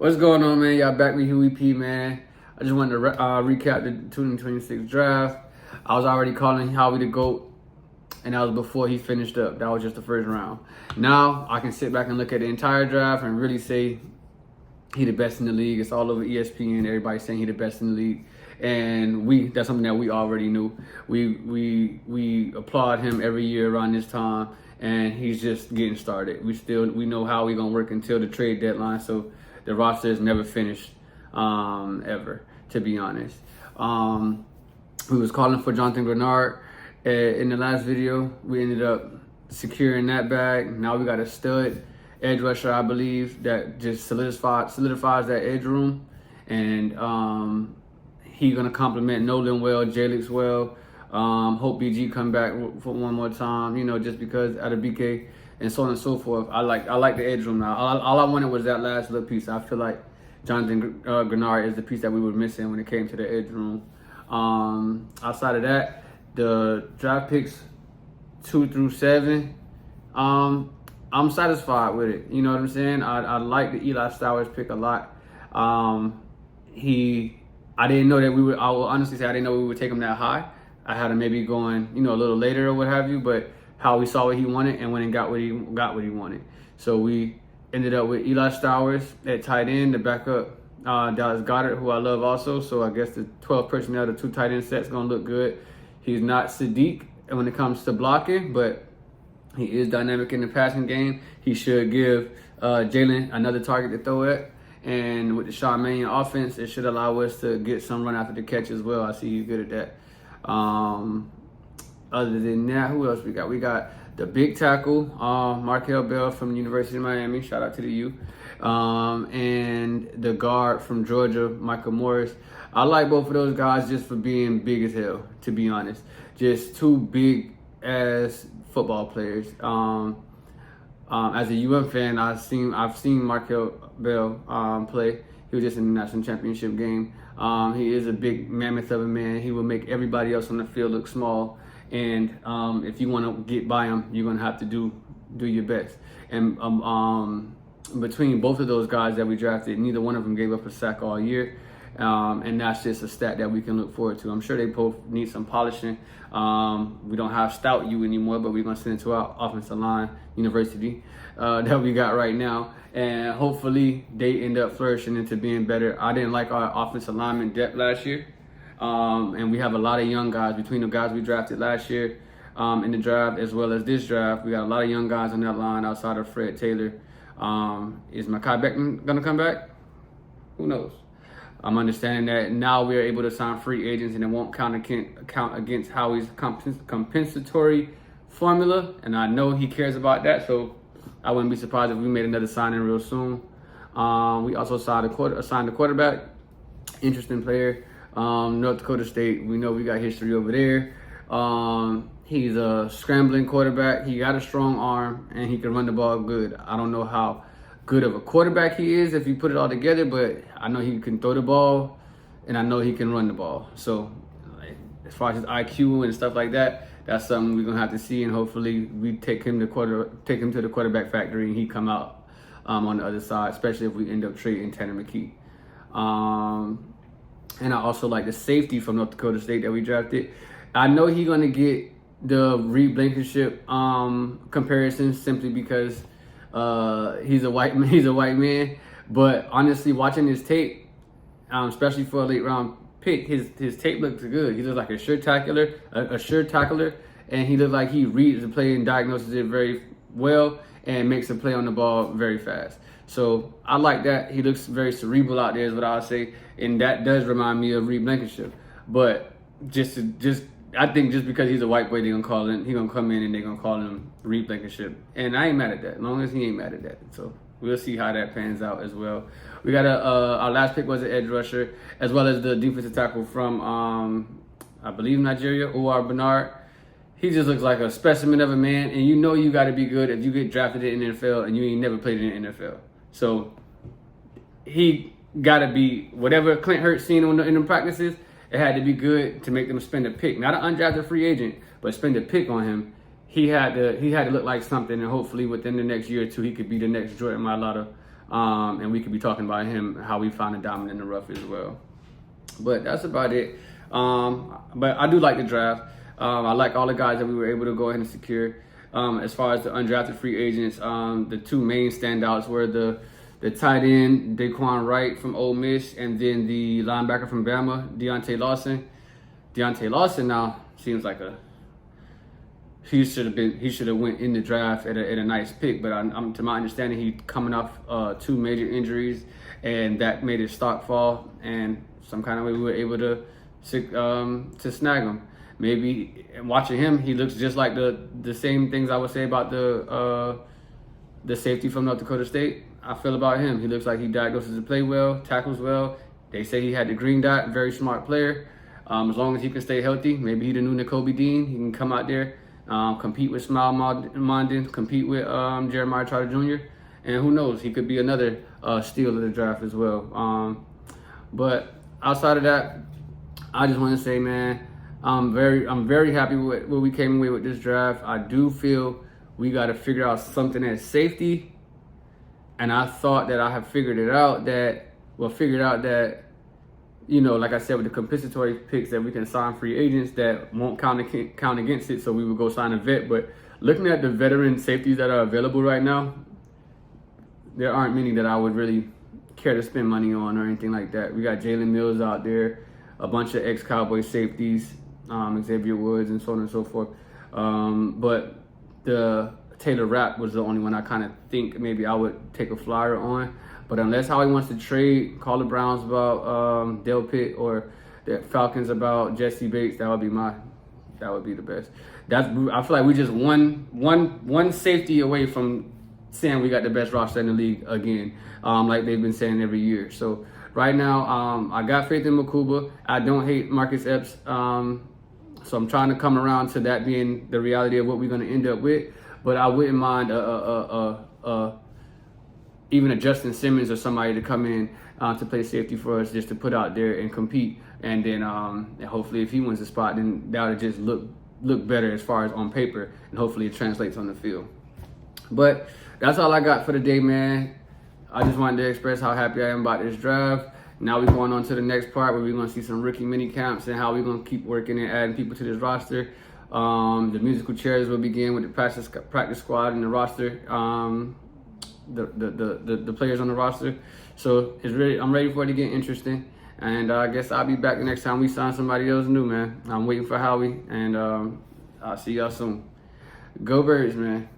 What's going on, man? Y'all back with Huey P, man. I just wanted to recap the 2026 draft. I was already calling Howie the GOAT, and that was before he finished up. That was just the first round. Now, I can sit back and look at the entire draft and really say he the best in the league. It's all over ESPN. Everybody's saying he the best in the league. And that's something that we already knew. We applaud him every year around this time, and he's just getting started. We know how we gonna work until the trade deadline, so the roster is never finished, ever, to be honest. We was calling for Jonathan Grenard in the last video. We ended up securing that bag. Now we got a stud edge rusher, I believe, that just solidifies that edge room. And he gonna complement Nolan well, Jalix well. Hope BG come back for one more time, just because out of BK and so on and so forth. I like the edge room now. All I wanted was that last little piece. I feel like Jonathan Grenard is the piece that we were missing when it came to the edge room. Outside of that, the draft picks 2 through 7, I'm satisfied with it. You know what I'm saying? I like the Eli Stowers pick a lot. I didn't know that I will honestly say I didn't know we would take him that high. I had him maybe going, a little later or what have you, but how we saw what he wanted and went and got what he wanted. So we ended up with Eli Stowers at tight end, the backup, Dallas Goedert, who I love also. So I guess the 12 personnel, the 2 tight end set's gonna look good. He's not Sadiq when it comes to blocking, but he is dynamic in the passing game. He should give Jalen another target to throw at. And with the Sean Mannion offense, it should allow us to get some run after the catch as well. I see you good at that. Other than that, who else we got? We got the big tackle, Markel Bell from the University of Miami. Shout out to the U. And the guard from Georgia, Michael Morris. I like both of those guys just for being big as hell, to be honest. Just 2 big-ass football players. As a UM fan, I've seen Markel Bell play. He was just in the national championship game. He is a big mammoth of a man. He will make everybody else on the field look small. And if you want to get by him, you're gonna have to do your best. And between both of those guys that we drafted, neither one of them gave up a sack all year. And that's just a stat that we can look forward to. I'm sure they both need some polishing. We don't have Stout U anymore, but we're going to send it to our offensive line university that we got right now. And hopefully they end up flourishing into being better. I didn't like our offensive lineman depth last year. And we have a lot of young guys between the guys we drafted last year in the draft as well as this draft. We got a lot of young guys on that line outside of Fred Taylor. Is Mekhi Becton going to come back? Who knows? I'm understanding that now we are able to sign free agents and it won't count against Howie's compensatory formula. And I know he cares about that, so I wouldn't be surprised if we made another signing real soon. We also signed a quarterback, interesting player, North Dakota State. We know we got history over there. He's a scrambling quarterback. He got a strong arm and he can run the ball good. I don't know how good of a quarterback he is if you put it all together, but I know he can throw the ball and I know he can run the ball. So as far as his IQ and stuff like that, that's something we're gonna have to see, and hopefully we take him to the quarterback factory and he come out on the other side, especially if we end up trading Tanner McKee. And I also like the safety from North Dakota State that we drafted. I know he's gonna get the Reed Blankenship comparison simply because he's a white man, but honestly, watching his tape, especially for a late round pick, his tape looks good. He looks like a sure tackler, and he looks like he reads the play and diagnoses it very well and makes a play on the ball very fast. So I like that. He looks very cerebral out there, is what I would say, and that does remind me of Reed Blankenship. But I think just because he's a white boy, he gonna come in and they're gonna call him Reed Blankenship. And I ain't mad at that, as long as he ain't mad at that. So we'll see how that pans out as well. We got our last pick was an edge rusher, as well as the defensive tackle from, I believe, Nigeria, O.R. Bernard. He just looks like a specimen of a man, and you know you gotta be good if you get drafted in the NFL and you ain't never played in the NFL. So he gotta be, whatever Clint Hurts seen in the practices, it had to be good to make them spend a pick. Not an undrafted free agent, but spend a pick on him. He had to look like something, and hopefully within the next year or two, he could be the next Jordan Mailata And we could be talking about him, how we found a diamond in the rough as well. But that's about it. But I do like the draft. I like all the guys that we were able to go ahead and secure. As far as the undrafted free agents, the two main standouts were the tight end Daquan Wright from Ole Miss, and then the linebacker from Bama, Deontay Lawson. Deontay Lawson now seems like he should have went in the draft at a nice pick, but I'm to my understanding he coming off two major injuries, and that made his stock fall, and some kind of way we were able to snag him. Maybe watching him, he looks just like the same things I would say about the safety from North Dakota State. I feel about him. He looks like he diagnoses the play well, tackles well. They say he had the green dot, very smart player. As long as he can stay healthy, maybe he the new Nakobe Dean. He can come out there, compete with Smile Mondin, compete with Jeremiah Trotter Jr. And who knows, he could be another steal of the draft as well. But outside of that, I just want to say, man, I'm very happy with what we came away with this draft. I do feel we got to figure out something at safety. And I thought that I have figured out that, you know, like I said, with the compensatory picks that we can sign free agents that won't count against it, so we would go sign a vet. But looking at the veteran safeties that are available right now, there aren't many that I would really care to spend money on or anything like that. We got Jalen Mills out there, a bunch of ex-Cowboy safeties, Xavier Woods, and so on and so forth. But the Taylor Rapp was the only one I kind of think maybe I would take a flyer on. But unless Howie wants to trade, call the Browns about Del Pitt, or the Falcons about Jesse Bates, that would be the best. I feel like we just one safety away from saying we got the best roster in the league again, like they've been saying every year. So right now, I got faith in Makuba. I don't hate Marcus Epps. So I'm trying to come around to that being the reality of what we're going to end up with. But I wouldn't mind even a Justin Simmons or somebody to come in to play safety for us, just to put out there and compete. And then and hopefully if he wins the spot, then that would just look better as far as on paper, and hopefully it translates on the field. But that's all I got for today, man. I just wanted to express how happy I am about this draft. Now we're going on to the next part where we're going to see some rookie mini camps and how we're going to keep working and adding people to this roster. The musical chairs will begin with the practice squad and the roster, the players on the roster. So I'm ready for it to get interesting. And I guess I'll be back the next time we sign somebody else new, man. I'm waiting for Howie, and I'll see y'all soon. Go Birds, man.